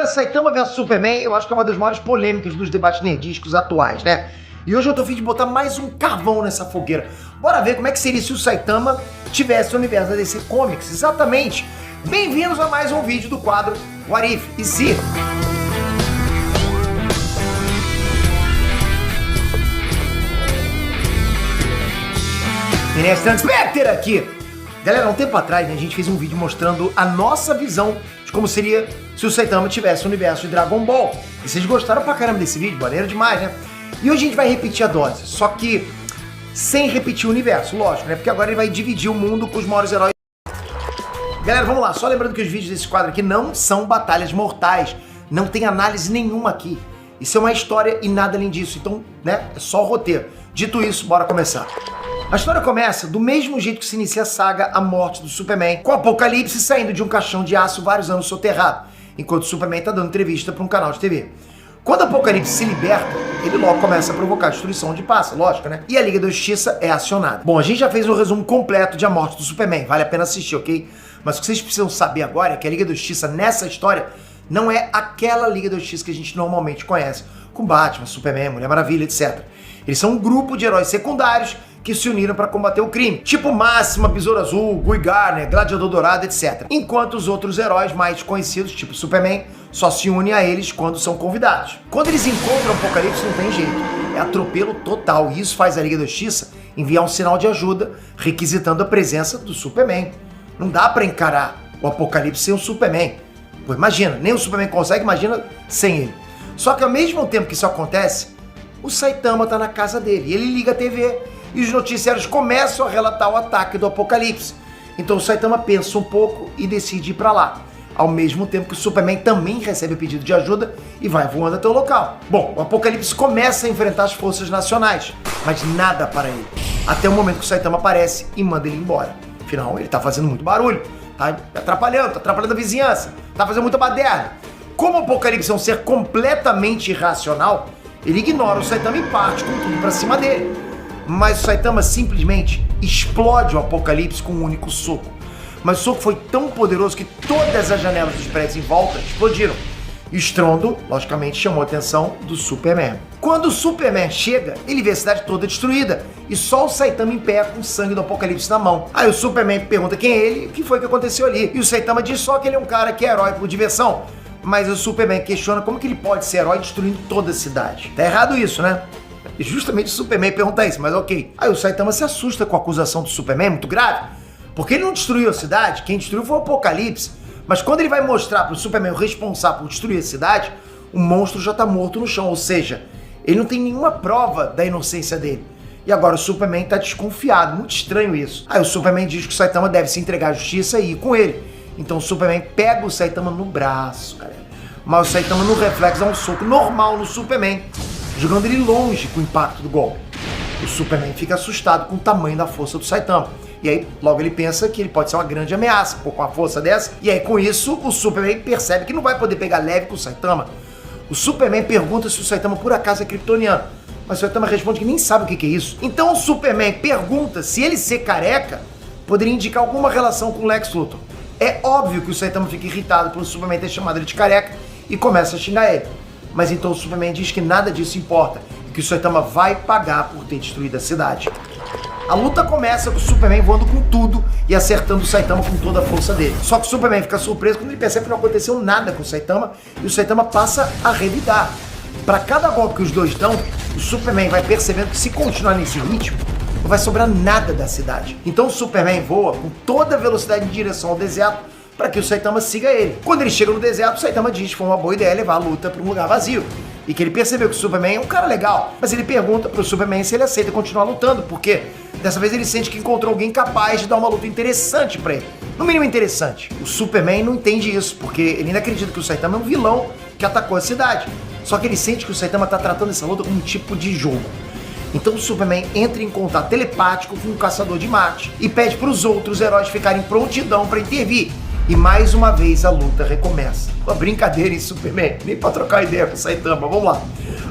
Saitama vs Superman, eu acho que é uma das maiores polêmicas dos debates nerdísticos atuais, né? E hoje eu tô a fim de botar mais um carvão nessa fogueira. Bora ver como é que seria se o Saitama tivesse o universo da DC Comics. Exatamente! Bem-vindos a mais um vídeo do quadro What If e Se. Inestan Specter aqui! Galera, um tempo atrás, né, a gente fez um vídeo mostrando a nossa visão de como seria se o Saitama tivesse o universo de Dragon Ball. E vocês gostaram pra caramba desse vídeo, maneiro demais, né? E hoje a gente vai repetir a dose, só que sem repetir o universo, lógico, né? Porque agora ele vai dividir o mundo com os maiores heróis. Galera, vamos lá, só lembrando que os vídeos desse quadro aqui não são batalhas mortais, não tem análise nenhuma aqui. Isso é uma história e nada além disso, então, né, é só o roteiro. Dito isso, bora começar. A história começa do mesmo jeito que se inicia a saga A Morte do Superman, com o Apocalipse saindo de um caixão de aço vários anos soterrado, enquanto o Superman tá dando entrevista para um canal de TV. Quando o Apocalipse se liberta, ele logo começa a provocar a destruição onde passa, lógico, né? E a Liga da Justiça é acionada. Bom, a gente já fez um resumo completo de A Morte do Superman, vale a pena assistir, ok? Mas o que vocês precisam saber agora é que a Liga da Justiça nessa história não é aquela Liga da Justiça que a gente normalmente conhece, com Batman, Superman, Mulher Maravilha, etc. Eles são um grupo de heróis secundários que se uniram para combater o crime, tipo Máxima, Besouro Azul, Guy Gardner, Gladiador Dourado, etc. Enquanto os outros heróis mais conhecidos, tipo Superman, só se unem a eles quando são convidados. Quando eles encontram o Apocalipse, não tem jeito, é atropelo total, e isso faz a Liga da Justiça enviar um sinal de ajuda, requisitando a presença do Superman. Não dá para encarar o Apocalipse sem o Superman. Pô, imagina, nem o Superman consegue, imagina sem ele. Só que ao mesmo tempo que isso acontece, o Saitama tá na casa dele, e ele liga a TV, e os noticiários começam a relatar o ataque do Apocalipse. Então o Saitama pensa um pouco e decide ir pra lá, ao mesmo tempo que o Superman também recebe o pedido de ajuda e vai voando até o local. Bom, o Apocalipse começa a enfrentar as forças nacionais, mas nada para ele, até o momento que o Saitama aparece e manda ele embora. Afinal, ele tá fazendo muito barulho, tá atrapalhando a vizinhança, tá fazendo muita baderna. Como o Apocalipse é um ser completamente irracional, ele ignora o Saitama e parte com tudo pra cima dele. Mas o Saitama simplesmente explode o Apocalipse com um único soco. Mas o soco foi tão poderoso que todas as janelas dos prédios em volta explodiram. E o estrondo, logicamente, chamou a atenção do Superman. Quando o Superman chega, ele vê a cidade toda destruída e só o Saitama em pé com o sangue do Apocalipse na mão. Aí o Superman pergunta quem é ele e o que foi que aconteceu ali. E o Saitama diz só que ele é um cara que é herói por diversão. Mas o Superman questiona como que ele pode ser herói destruindo toda a cidade. Tá errado isso, né? E justamente o Superman pergunta isso, mas ok. Aí o Saitama se assusta com a acusação do Superman, muito grave, porque ele não destruiu a cidade, quem destruiu foi o Apocalipse. Mas quando ele vai mostrar pro Superman o responsável por destruir a cidade, o monstro já tá morto no chão, ou seja, ele não tem nenhuma prova da inocência dele. E agora o Superman tá desconfiado, muito estranho isso. Aí o Superman diz que o Saitama deve se entregar à justiça e ir com ele. Então o Superman pega o Saitama no braço, galera. Mas o Saitama no reflexo dá um soco normal no Superman, jogando ele longe com o impacto do golpe. O Superman fica assustado com o tamanho da força do Saitama. E aí, logo ele pensa que ele pode ser uma grande ameaça, com a força dessa. E aí, com isso, o Superman percebe que não vai poder pegar leve com o Saitama. O Superman pergunta se o Saitama por acaso é kryptoniano. Mas o Saitama responde que nem sabe o que é isso. Então o Superman pergunta se ele ser careca poderia indicar alguma relação com o Lex Luthor. É óbvio que o Saitama fica irritado pelo Superman ter chamado ele de careca e começa a xingar ele. Mas então o Superman diz que nada disso importa e que o Saitama vai pagar por ter destruído a cidade. A luta começa com o Superman voando com tudo e acertando o Saitama com toda a força dele. Só que o Superman fica surpreso quando ele percebe que não aconteceu nada com o Saitama e o Saitama passa a revidar. Para cada golpe que os dois dão, o Superman vai percebendo que se continuar nesse ritmo, não vai sobrar nada da cidade. Então o Superman voa com toda a velocidade em direção ao deserto para que o Saitama siga ele. Quando ele chega no deserto, o Saitama diz que foi uma boa ideia levar a luta para um lugar vazio. E que ele percebeu que o Superman é um cara legal. Mas ele pergunta pro Superman se ele aceita continuar lutando, porque dessa vez ele sente que encontrou alguém capaz de dar uma luta interessante para ele. No mínimo interessante. O Superman não entende isso, porque ele ainda acredita que o Saitama é um vilão que atacou a cidade. Só que ele sente que o Saitama tá tratando essa luta como um tipo de jogo. Então o Superman entra em contato telepático com o Caçador de Marte e pede para os outros heróis ficarem em prontidão para intervir. E mais uma vez a luta recomeça. Uma brincadeira em Superman, nem pra trocar ideia com o Saitama, vamos lá.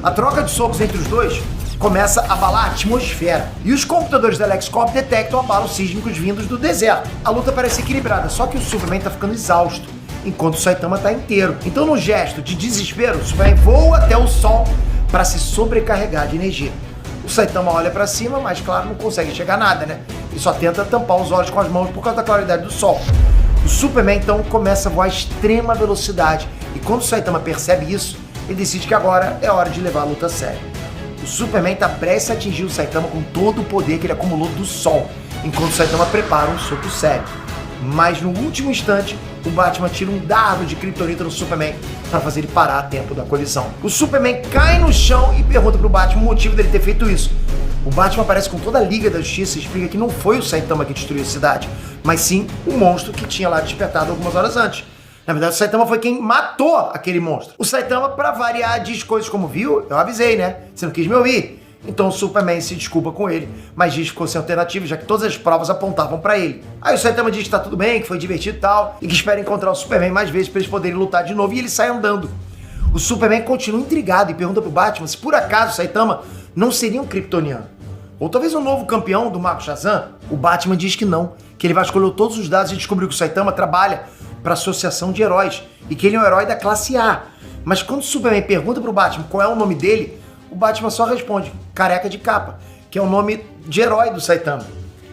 A troca de socos entre os dois começa a abalar a atmosfera. E os computadores da LexCorp detectam abalos sísmicos vindos do deserto. A luta parece equilibrada, só que o Superman tá ficando exausto. enquanto o Saitama tá inteiro. Então, num gesto de desespero, o Superman voa até o sol para se sobrecarregar de energia. O Saitama olha para cima, mas claro, não consegue enxergar nada, né? Ele só tenta tampar os olhos com as mãos por causa da claridade do sol. O Superman então começa a voar a extrema velocidade e quando o Saitama percebe isso, ele decide que agora é hora de levar a luta a sério. O Superman está prestes a atingir o Saitama com todo o poder que ele acumulou do sol, enquanto o Saitama prepara um soco sério. Mas no último instante, o Batman tira um dardo de kryptonita no Superman para fazer ele parar a tempo da colisão. O Superman cai no chão e pergunta pro Batman o motivo dele ter feito isso. O Batman aparece com toda a Liga da Justiça e explica que não foi o Saitama que destruiu a cidade, mas sim o monstro que tinha lá despertado algumas horas antes. Na verdade, o Saitama foi quem matou aquele monstro. O Saitama, pra variar, diz coisas como: viu, eu avisei, né? Você não quis me ouvir. Então o Superman se desculpa com ele, mas diz que ficou sem alternativa, já que todas as provas apontavam pra ele. Aí o Saitama diz que tá tudo bem, que foi divertido e tal, e que espera encontrar o Superman mais vezes pra eles poderem lutar de novo, e ele sai andando. O Superman continua intrigado e pergunta pro Batman se por acaso o Saitama não seria um kryptoniano. Ou talvez um novo campeão do Marco Shazam. O Batman diz que não, que ele vasculhou todos os dados e descobriu que o Saitama trabalha para a Associação de Heróis e que ele é um herói da classe A. Mas quando o Superman pergunta pro Batman qual é o nome dele, o Batman só responde: Careca de Capa, que é o nome de herói do Saitama.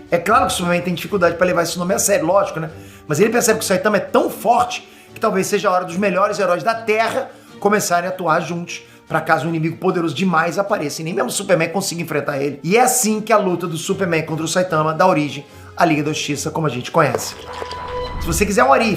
É claro que o Superman tem dificuldade para levar esse nome a sério, lógico, né? Mas ele percebe que o Saitama é tão forte que talvez seja a hora dos melhores heróis da Terra começarem a atuar juntos, para caso um inimigo poderoso demais apareça e nem mesmo o Superman consiga enfrentar ele. E é assim que a luta do Superman contra o Saitama dá origem à Liga da Justiça como a gente conhece. Se você quiser um Ari